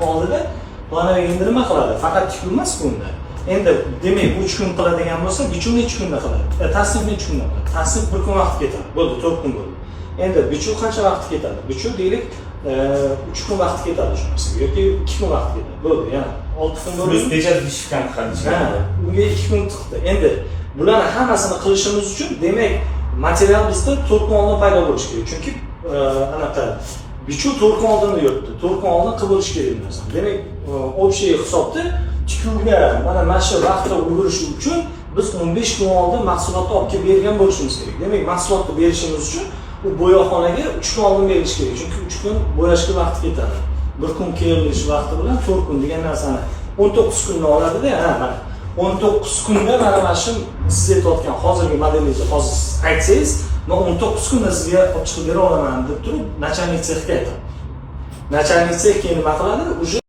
oldida planoviga nima qiladi? Faqat tikuv emas bunda. Endi demak 3 kun qiladigan bo'lsa, bichuvni necha kunda qiladi? Tasnifni necha kunda qiladi? Tasnif 1 kun vaqt ketadi. Bo'ldi, 4 kun bo'ldi. Endi bichuv qancha vaqt ketadi? Bichuv deylik 3 kun vaqt ketadi shunisiga yoki 2 kun vaqt ketadi. Bo'ldi, yana 6 kun bo'ldi. Plus pechat bishgan qiladi. Unga 2 kun chiqdi. Endi bularni hammasini qilishimiz uchun demak material bizda 4 kun oldin paydo bo'lishi kerak. Chunki anaqa bichuv 4 kun oldin yuribdi. 4 kun oldin qilish kerak narsa. Demak, общий hisobda tikuvga mana shu vaqtda ulgurish uchun biz 15 kun oldin mahsulotni olib kelib bergan bo'lishimiz kerak. Demak, mahsulotni berishimiz uchun u bo'yoqxonaga 3 kun oldin berish kerak. Chunki 3 kun bo'yashga vaqt ketadi. 1 kun kelilish vaqti bilan 4 kun degan narsani 19 kunni oladi-da, mana 19 kunda mana shu siz aytayotgan hozirgi modelingizni hozir aytsangiz, men 19 kunda sizga olib chiqib bera olaman deb turib, начальник sexga aytaman. Начальник sex keyin nima qiladi?